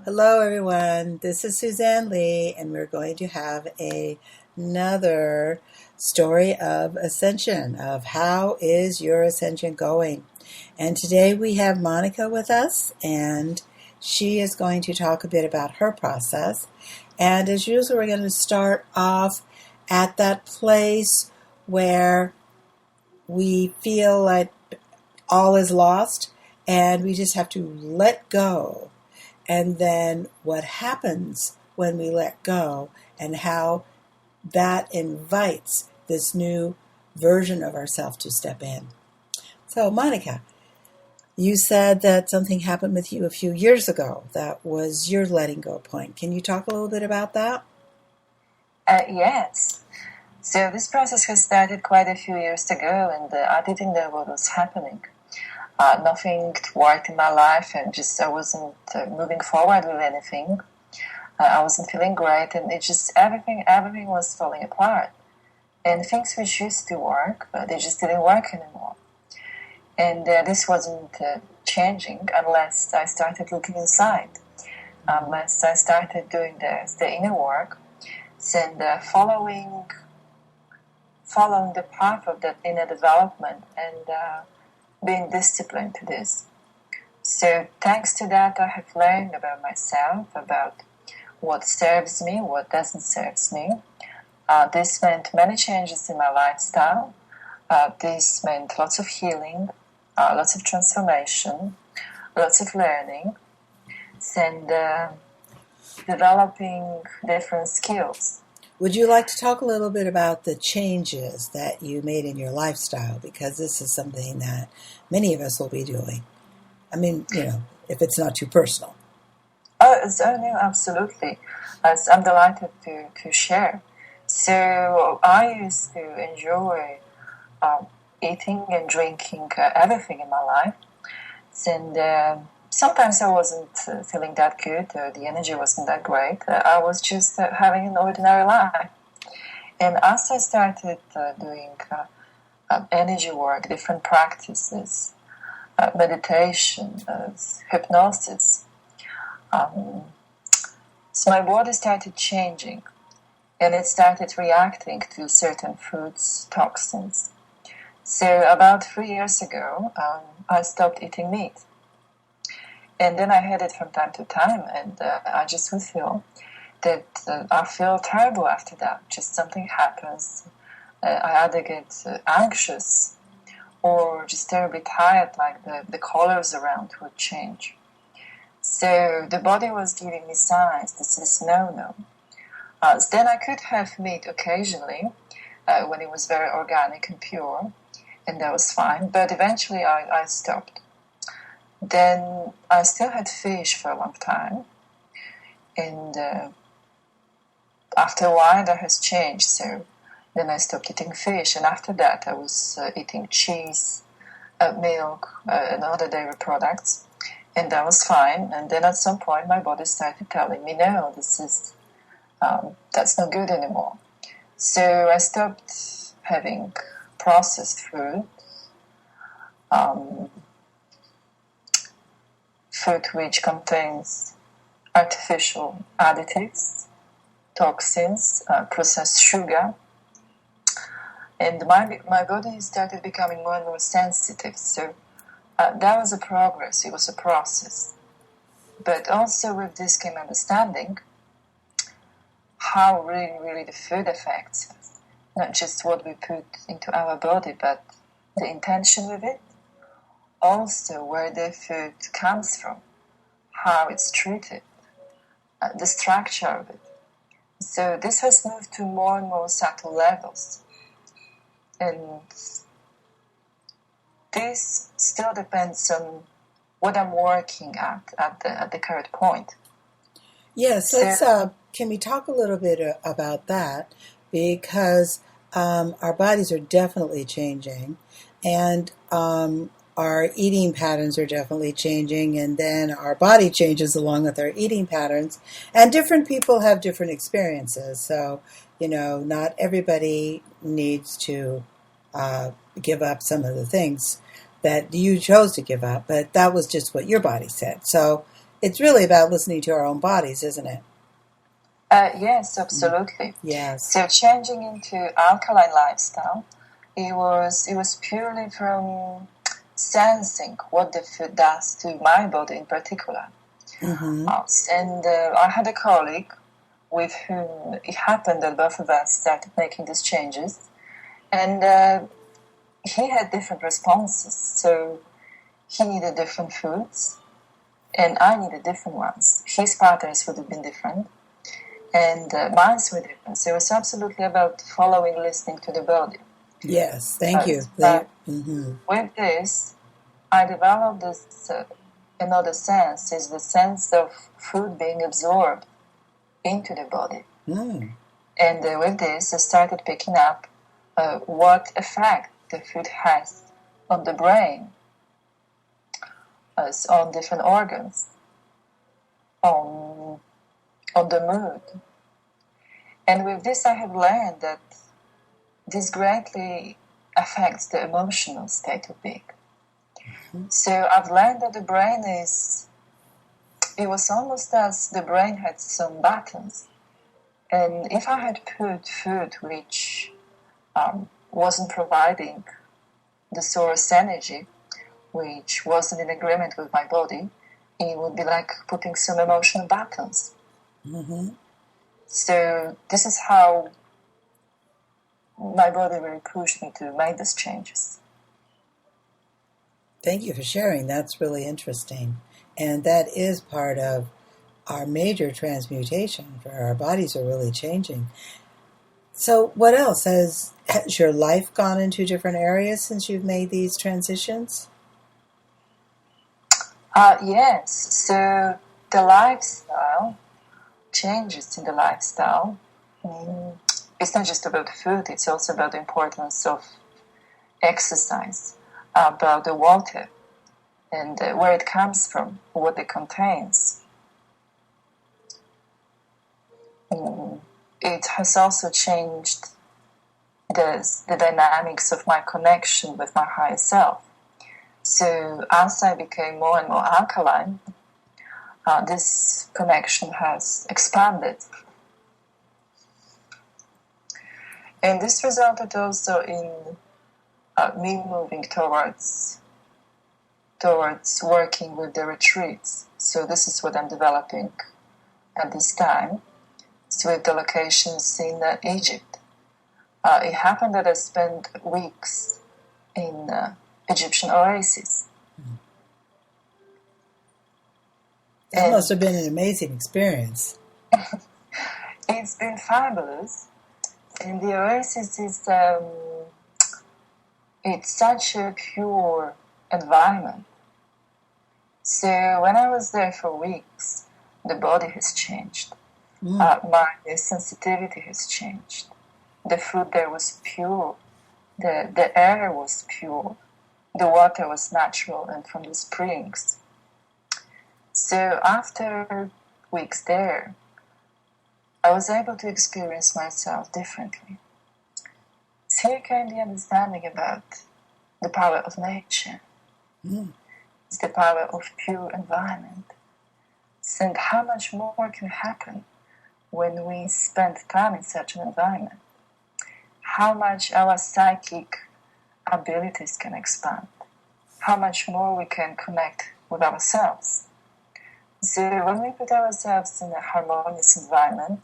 Hello, everyone. This is Suzanne Lie, and we're going to have another story of ascension, of how is your ascension going. And today we have Monika with us, and she is going to talk a bit about her process. And as usual, we're going to start off at that place where we feel like all is lost, and we just have to let go. And then what happens when we let go, and how that invites this new version of ourselves to step in. So, Monika, you said that something happened with you a few years ago. That was your letting go point. Can you talk a little bit about that? Yes. So this process has started quite a few years ago, and I didn't know what was happening. Nothing worked in my life, and I wasn't moving forward with anything. I wasn't feeling great, and everything was falling apart. And things which used to work, they just didn't work anymore. And this wasn't changing unless I started looking inside, unless I started doing the inner work, and following the path of that inner development, and being disciplined to this. So thanks to that, I have learned about myself, about what serves me, what doesn't serve me. This meant many changes in my lifestyle. This meant lots of healing, lots of transformation, lots of learning, and developing different skills. Would you like to talk a little bit about the changes that you made in your lifestyle? Because this is something that many of us will be doing. I mean, if it's not too personal. No, absolutely. I'm delighted to share. So I used to enjoy eating and drinking everything in my life. And sometimes I wasn't feeling that good, the energy wasn't that great. I was just having an ordinary life. And as I started doing energy work, different practices, meditation, hypnosis, so my body started changing, and it started reacting to certain foods, toxins. So about 3 years ago, I stopped eating meat. And then I had it from time to time, and I just would feel that I feel terrible after that. Just something happens. I either get anxious or just terribly tired, like the colors around would change. So the body was giving me signs, this is no. Then I could have meat occasionally when it was very organic and pure, and that was fine. But eventually I stopped. Then I still had fish for a long time, and after a while that has changed. So then I stopped eating fish, and after that I was eating cheese, milk, and other dairy products, and that was fine. And then at some point my body started telling me, no, that's not good anymore. So I stopped having processed food, food which contains artificial additives, toxins, processed sugar. And my body started becoming more and more sensitive. So that was a progress, it was a process. But also with this came understanding how really, really the food affects us. Not just what we put into our body, but the intention with it. Also where the food comes from, how it's treated, the structure of it. So this has moved to more and more subtle levels. And this still depends on what I'm working at the current point. Yes, can we talk a little bit about that? Because our bodies are definitely changing, and our eating patterns are definitely changing, and then our body changes along with our eating patterns, and different people have different experiences. So, not everybody needs to give up some of the things that you chose to give up, but that was just what your body said. So it's really about listening to our own bodies, isn't it? Yes, absolutely. Yes. So changing into alkaline lifestyle, it was purely from sensing what the food does to my body in particular. Mm-hmm. And I had a colleague with whom it happened that both of us started making these changes, and he had different responses. So he needed different foods, and I needed different ones. His patterns would have been different, and mine were different. So it was absolutely about following, listening to the body. Yes, thank you. Mm-hmm. With this, I developed this another sense, is the sense of food being absorbed into the body. Mm. And with this, I started picking up what effect the food has on the brain, on different organs, on the mood. And with this, I have learned that this greatly affects the emotional state of being. Mm-hmm. So I've learned that the brain it was almost as the brain had some buttons. And if I had put food which wasn't providing the source energy, which wasn't in agreement with my body, it would be like putting some emotional buttons. Mm-hmm. So this is how my body really pushed me to make these changes. Thank you for sharing. That's really interesting. And that is part of our major transmutation, for our bodies are really changing. So what else? Has your life gone into different areas since you've made these transitions? Yes. So the lifestyle, changes in the lifestyle, it's not just about food, it's also about the importance of exercise, about the water, and where it comes from, what it contains. It has also changed the dynamics of my connection with my higher self. So as I became more and more alkaline, this connection has expanded. And this resulted also in me moving towards working with the retreats. So this is what I'm developing at this time. So with the locations in Egypt. It happened that I spent weeks in Egyptian oasis. That must have been an amazing experience. It's been fabulous. And the oasis is it's such a pure environment. So when I was there for weeks, the body has changed. My sensitivity has changed. The food there was pure. The air was pure. The water was natural and from the springs. So after weeks there, I was able to experience myself differently. So here came the understanding about the power of nature. It's the power of pure environment. And how much more can happen when we spend time in such an environment? How much our psychic abilities can expand. How much more we can connect with ourselves. So when we put ourselves in a harmonious environment,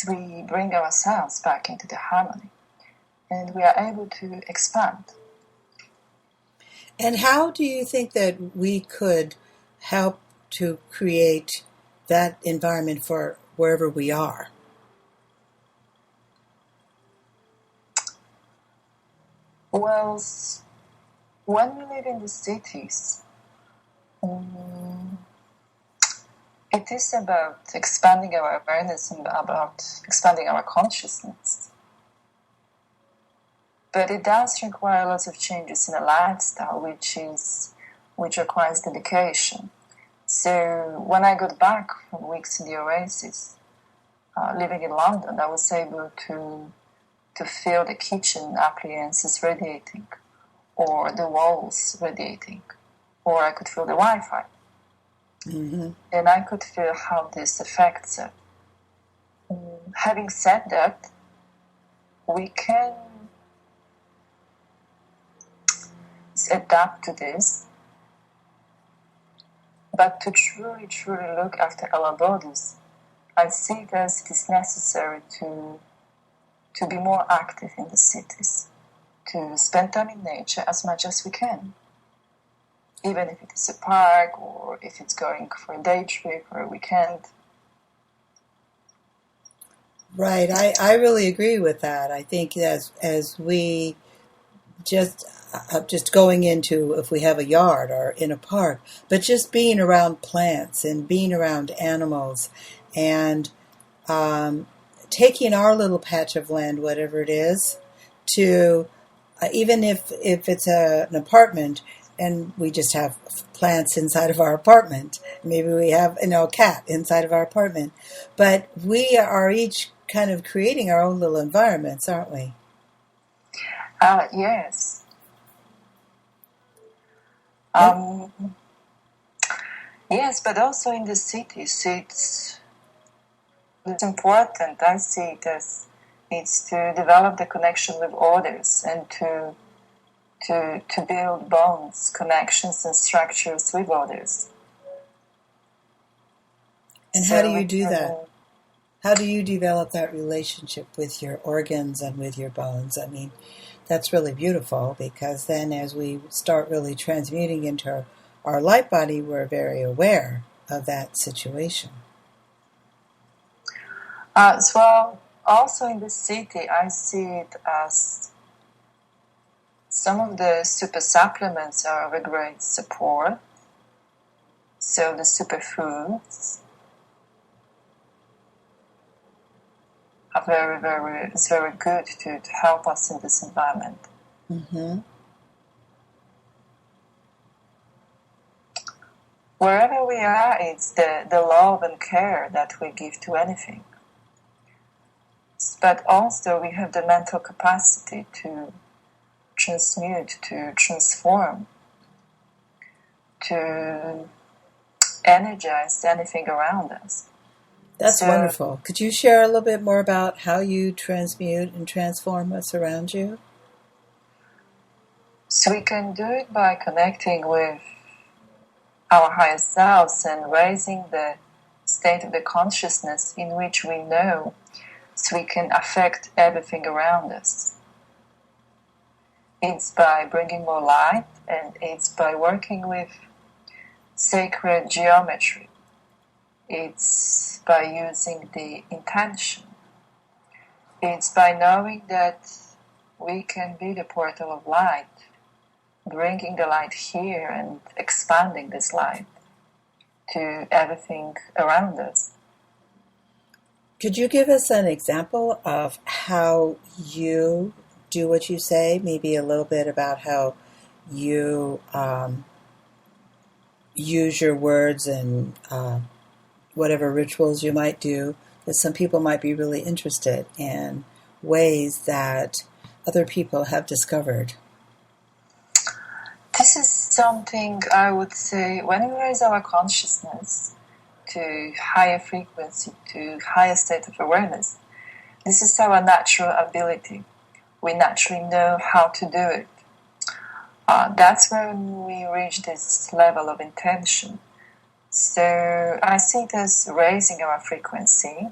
we bring ourselves back into the harmony. And we are able to expand. And how do you think that we could help to create that environment for wherever we are? Well, when we live in the cities, it is about expanding our awareness and about expanding our consciousness. But it does require lots of changes in a lifestyle, which requires dedication. So when I got back from weeks in the oasis, living in London, I was able to feel the kitchen appliances radiating, or the walls radiating, or I could feel the Wi-Fi. Mm-hmm. And I could feel how this affects her. Having said that, we can adapt to this, but to truly, truly look after our bodies, I see it as it is necessary to be more active in the cities, to spend time in nature as much as we can, even if it is a park or if it's going for a day trip or a weekend. Right. I really agree with that. I think as we just going into, if we have a yard or in a park, but just being around plants and being around animals and taking our little patch of land, whatever it is, to even if it's an apartment and we just have plants inside of our apartment, maybe we have a cat inside of our apartment, but we are each kind of creating our own little environments, aren't we? Yes. Yes, but also in the cities, it's important. I see it as it's to develop the connection with others and to build bonds, connections, and structures with others. And how do you do that? How do you develop that relationship with your organs and with your bones? I mean, that's really beautiful, because then as we start really transmuting into our light body, we're very aware of that situation. So also in the city, I see it as some of the super supplements are of a great support. So the superfoods are it's very good to help us in this environment. Mm-hmm. Wherever we are, it's the love and care that we give to anything. But also we have the mental capacity to transmute, to transform, to energize anything around us. That's wonderful. Could you share a little bit more about how you transmute and transform what's around you? So we can do it by connecting with our higher selves and raising the state of the consciousness in which we know, so we can affect everything around us. It's by bringing more light, and it's by working with sacred geometry. It's by using the intention. It's by knowing that we can be the portal of light, bringing the light here and expanding this light to everything around us. Could you give us an example of how you do what you say? Maybe a little bit about how you use your words and whatever rituals you might do, because some people might be really interested in ways that other people have discovered. This is something I would say, when we raise our consciousness to higher frequency, to higher state of awareness, this is our natural ability. We naturally know how to do it. That's when we reach this level of intention. So I see it as raising our frequency,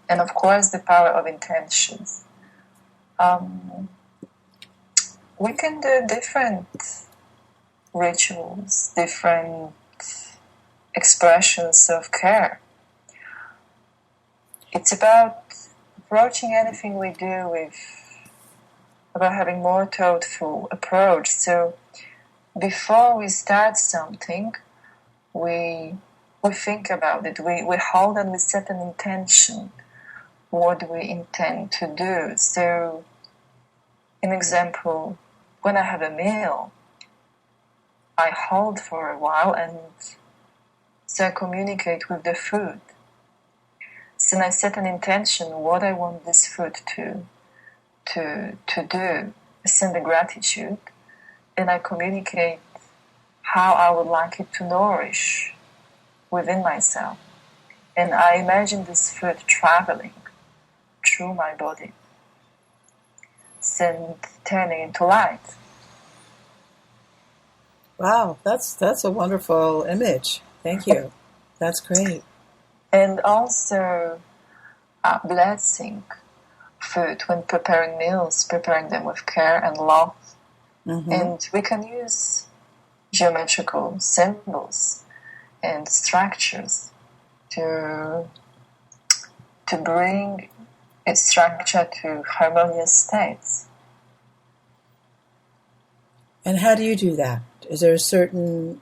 and of course the power of intentions. We can do different rituals, different expressions of care. It's about approaching anything we do about having more thoughtful approach. So before we start something, we think about it, we hold and we set an intention. What do we intend to do? So, an example, when I have a meal, I hold for a while and so I communicate with the food. So I set an intention, what I want this food to do. I send the gratitude and I communicate how I would like it to nourish within myself. And I imagine this food traveling through my body and turning into light. Wow, that's a wonderful image. Thank you. That's great. And also blessing food when preparing meals, preparing them with care and love. Mm-hmm. And we can use geometrical symbols and structures to bring its structure to harmonious states. And how do you do that? Is there certain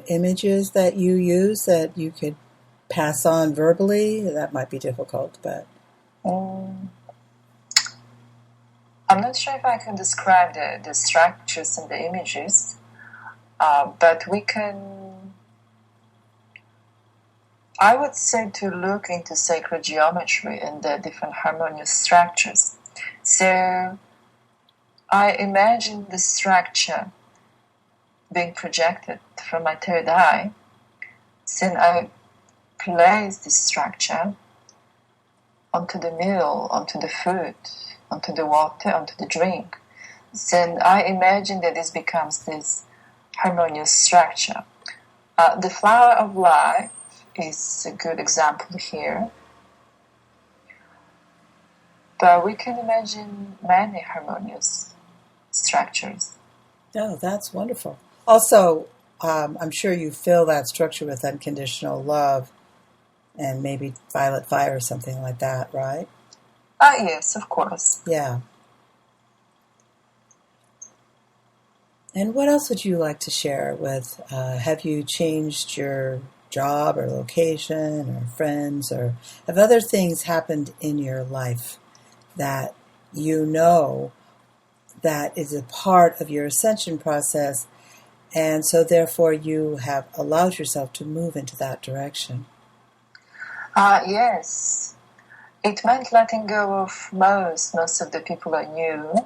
images that you use that you could pass on verbally? That might be difficult, but... I'm not sure if I can describe the structures and the images, but we can... I would say to look into sacred geometry and the different harmonious structures. So I imagine the structure being projected from my third eye. Then I place this structure onto the meal, onto the food, onto the water, onto the drink. Then I imagine that this becomes this harmonious structure. The flower of life is a good example here. But we can imagine many harmonious structures. Oh, that's wonderful. Also, I'm sure you fill that structure with unconditional love and maybe violet fire or something like that, right? Yes, of course. Yeah. And what else would you like to share with, have you changed your job or location or friends, or have other things happened in your life that you know that is a part of your ascension process, and so therefore you have allowed yourself to move into that direction? Yes. It meant letting go of most of the people I knew,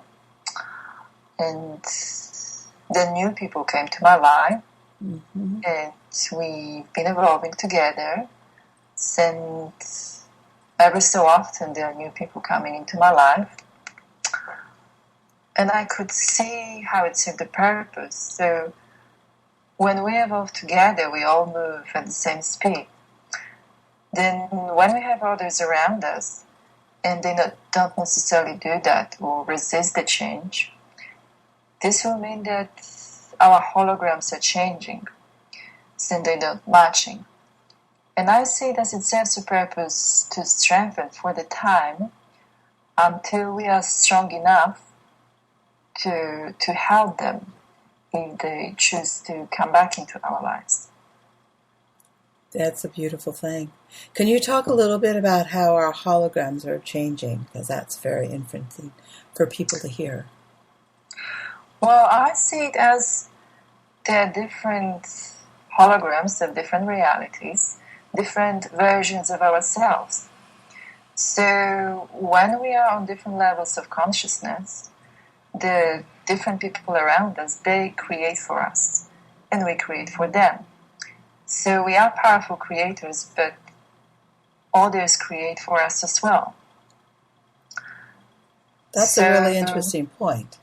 and the new people came to my life, mm-hmm. and we've been evolving together. And every so often there are new people coming into my life, and I could see how it served the purpose. So when we evolve together, we all move at the same speed. Then when we have others around us, and they don't necessarily do that or resist the change, this will mean that our holograms are changing, since they're not matching. And I see it as it serves a purpose to strengthen for the time until we are strong enough to help them if they choose to come back into our lives. That's a beautiful thing. Can you talk a little bit about how our holograms are changing? Because that's very interesting for people to hear. Well, I see it as there are different holograms of different realities, different versions of ourselves. So when we are on different levels of consciousness, the different people around us, they create for us, and we create for them. So we are powerful creators, but others create for us as well. That's a really interesting point.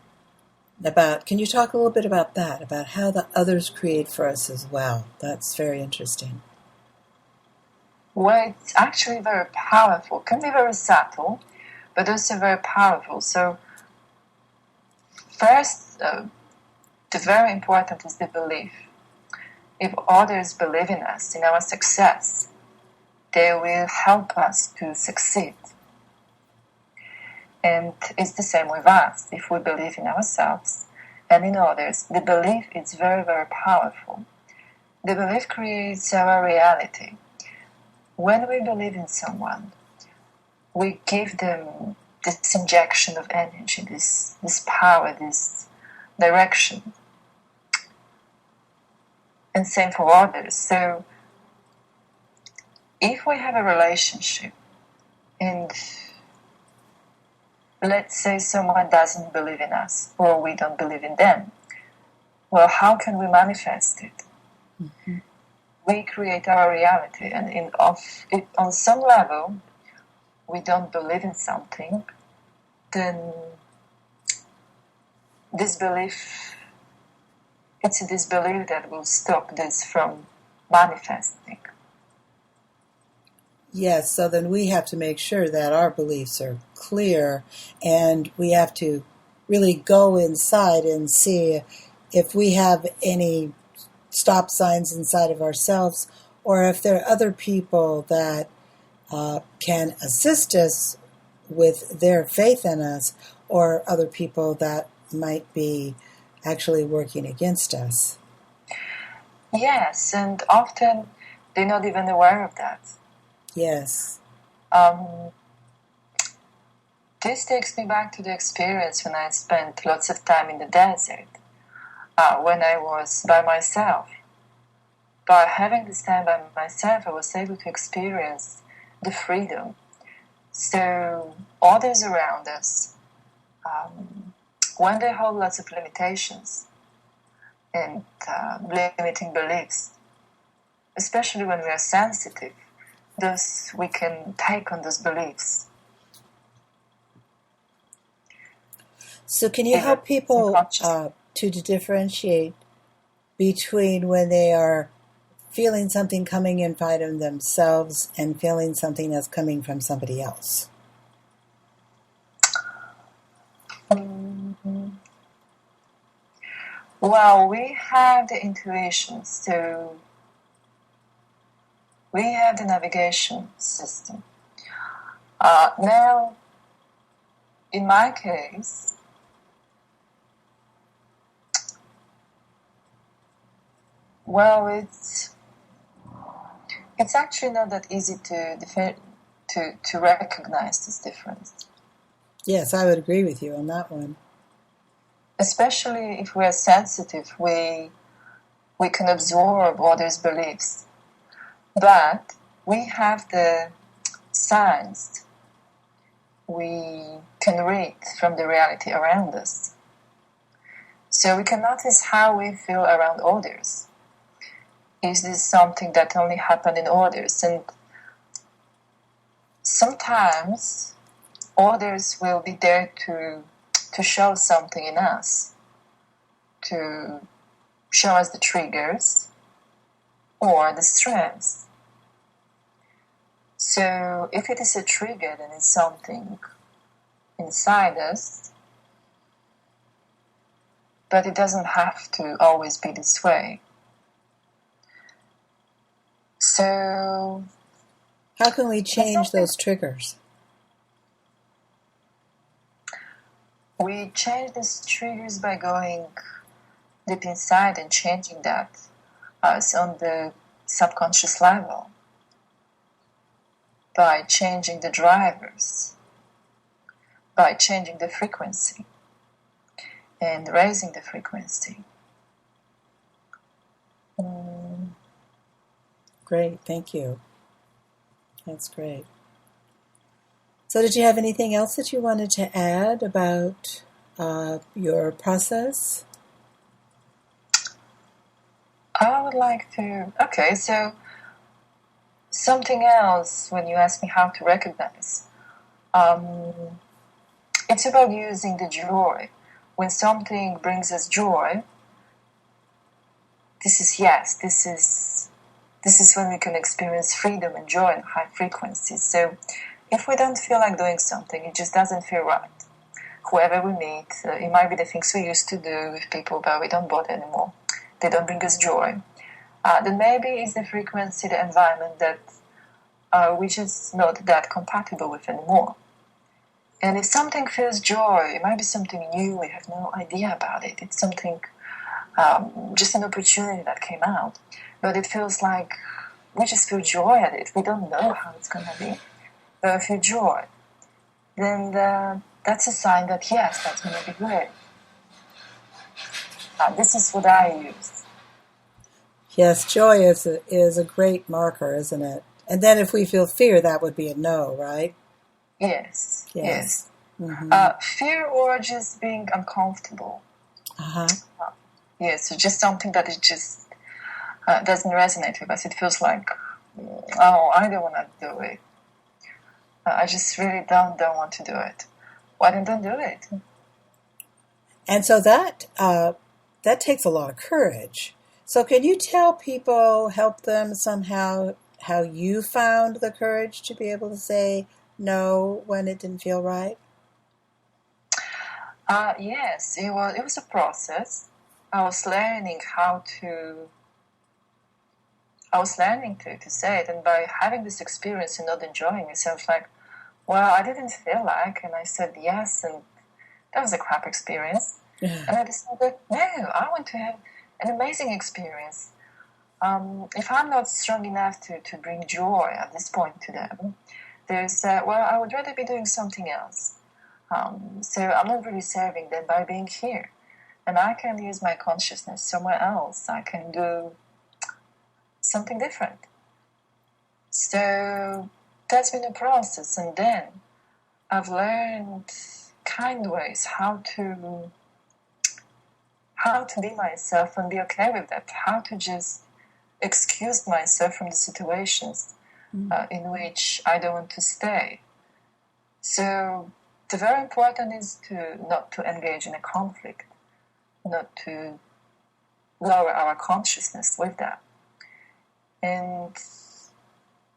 Can you talk a little bit about that, about how the others create for us as well? That's very interesting. Well, it's actually very powerful. It can be very subtle, but also very powerful. So first, the very important is the belief. If others believe in us, in our success, they will help us to succeed. And it's the same with us. If we believe in ourselves and in others, the belief is very, very powerful. The belief creates our reality. When we believe in someone, we give them this injection of energy, this power, this direction. And same for others. So if we have a relationship and let's say someone doesn't believe in us or we don't believe in them, well, how can we manifest it? Mm-hmm. We create our reality, and on some level, we don't believe in something, then it's a disbelief that will stop this from manifesting. Yes, so then we have to make sure that our beliefs are clear, and we have to really go inside and see if we have any stop signs inside of ourselves, or if there are other people that can assist us with their faith in us, or other people that might be actually working against us. Yes, and often they're not even aware of that. Yes. This takes me back to the experience when I spent lots of time in the desert, when I was by myself. By having this time by myself, I was able to experience the freedom. So others around us, when they hold lots of limitations and limiting beliefs, especially when we are sensitive, thus we can take on those beliefs. So can you help people to differentiate between when they are feeling something coming inside of themselves and feeling something that's coming from somebody else? Mm-hmm. Well, we have the intuition, so we have the navigation system. Now, in my case, well, it's actually not that easy to recognize this difference. Yes, I would agree with you on that one. Especially if we are sensitive, we can absorb others' beliefs. But we have the signs we can read from the reality around us. So we can notice how we feel around others. Is this something that only happened in others? And sometimes others will be there to show something in us, to show us the triggers or the strengths. So if it is a trigger, then it's something inside us, but it doesn't have to always be this way. So how can we change those triggers? We change these triggers by going deep inside and changing that us on the subconscious level, by changing the drivers, by changing the frequency and raising the frequency. Great, thank you. That's great. So did you have anything else that you wanted to add about your process? I would like to... Okay, so something else when you ask me how to recognize. It's about using the joy. When something brings us joy, this is when we can experience freedom and joy and high frequencies. So if we don't feel like doing something, it just doesn't feel right. Whoever we meet, it might be the things we used to do with people, but we don't bother anymore. They don't bring us joy. Then maybe it's the frequency, the environment that we're just not that compatible with anymore. And if something feels joy, it might be something new, we have no idea about it. It's something, just an opportunity that came out. But it feels like we just feel joy at it. We don't know how it's going to be. But if you feel joy, then that's a sign that yes, that's going to be great. This is what I use. Yes, joy is a great marker, isn't it? And then if we feel fear, that would be a no, right? Yes. Mm-hmm. Fear or just being uncomfortable. Uh-huh. Yes, it's just something that it just doesn't resonate with us. It feels like, oh, I don't want to do it. I just really don't want to do it. Why don't I do it? And so that takes a lot of courage. So can you tell people, help them somehow, how you found the courage to be able to say no when it didn't feel right? Yes, it was a process. I was learning to say it, and by having this experience and not enjoying it, I was like, well, I didn't feel like, and I said yes, and that was a crap experience. And I decided, no, I want to have an amazing experience. If I'm not strong enough to bring joy at this point to them, there's, I would rather be doing something else. So I'm not really serving them by being here. And I can use my consciousness somewhere else. I can do something different. So that's been a process. And then I've learned kind ways how to be myself and be okay with that, how to just excuse myself from the situations in which I don't want to stay. So the very important is not to engage in a conflict, not to lower our consciousness with that. And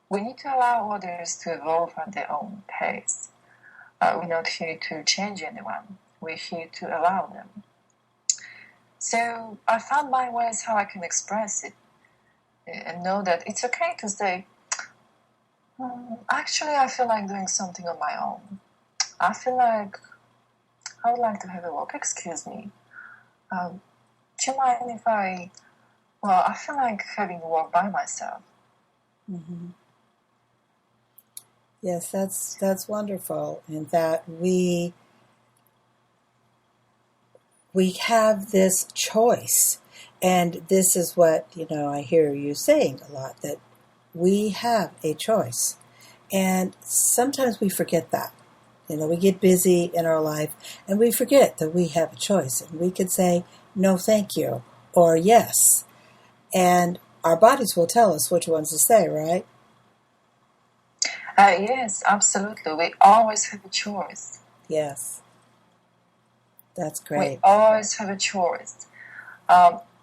we need to allow others to evolve at their own pace. We're not here to change anyone. We're here to allow them. So I found my ways how I can express it and know that it's okay to say, actually, I feel like doing something on my own. I feel like I would like to have a walk. Excuse me. Do you mind if I feel like having a walk by myself. Mm-hmm. Yes, that's wonderful, and that we have this choice, and this is what I hear you saying a lot, that we have a choice, and sometimes we forget that. We get busy in our life, and we forget that we have a choice, and we could say no, thank you, or yes, and our bodies will tell us which ones to say, right? Yes, absolutely. We always have a choice. Yes. That's great. We always have a choice.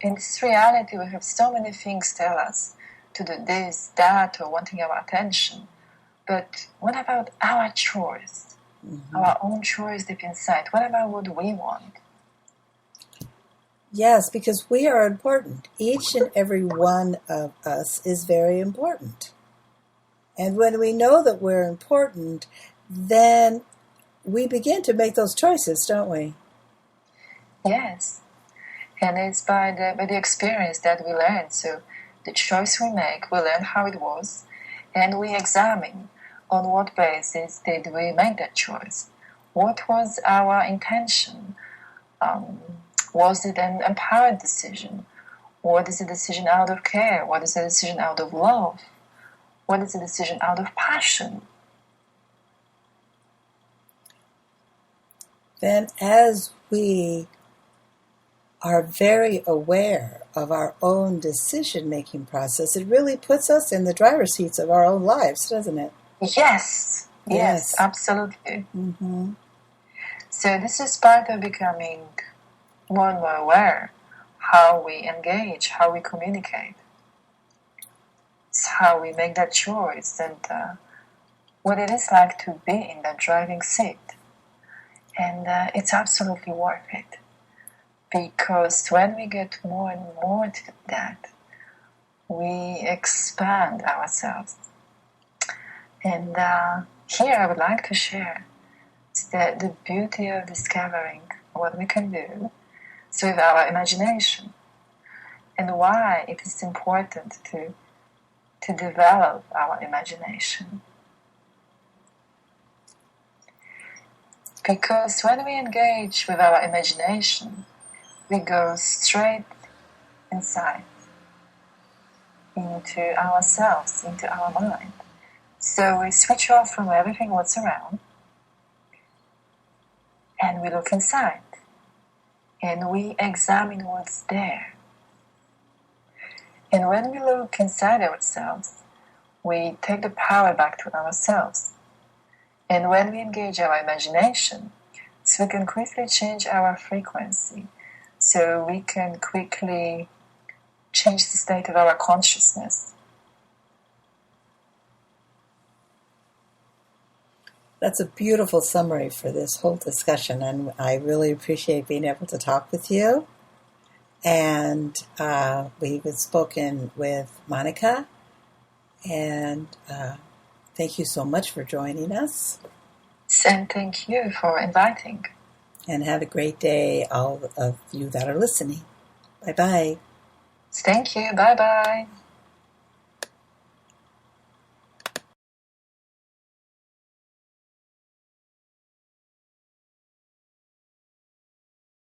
In this reality, we have so many things tell us to do this, that, or wanting our attention. But what about our choice? Mm-hmm. Our own choice deep inside. What about what we want? Yes, because we are important. Each and every one of us is very important. And when we know that we're important, then we begin to make those choices, don't we? Yes. And it's by the experience that we learn. So the choice we make, we learn how it was, and we examine on what basis did we make that choice. What was our intention? Was it an empowered decision? What is a decision out of care? What is a decision out of love? What is a decision out of passion? Then as we are very aware of our own decision-making process, it really puts us in the driver's seats of our own lives, doesn't it? Yes, absolutely. Mm-hmm. So this is part of becoming more and more aware how we engage, how we communicate. It's how we make that choice and what it is like to be in that driving seat. And it's absolutely worth it. Because when we get more and more to that, we expand ourselves. And here I would like to share the beauty of discovering what we can do with our imagination, and why it is important to develop our imagination. Because when we engage with our imagination, we go straight inside into ourselves, into our mind. So we switch off from everything what's around, and we look inside. and we examine what's there. And when we look inside ourselves, we take the power back to ourselves. And when we engage our imagination, so we can quickly change our frequency, so we can quickly change the state of our consciousness. That's a beautiful summary for this whole discussion, and I really appreciate being able to talk with you. And we've spoken with Monika, and thank you so much for joining us. And thank you for inviting. And have a great day, all of you that are listening. Bye-bye. Thank you. Bye-bye.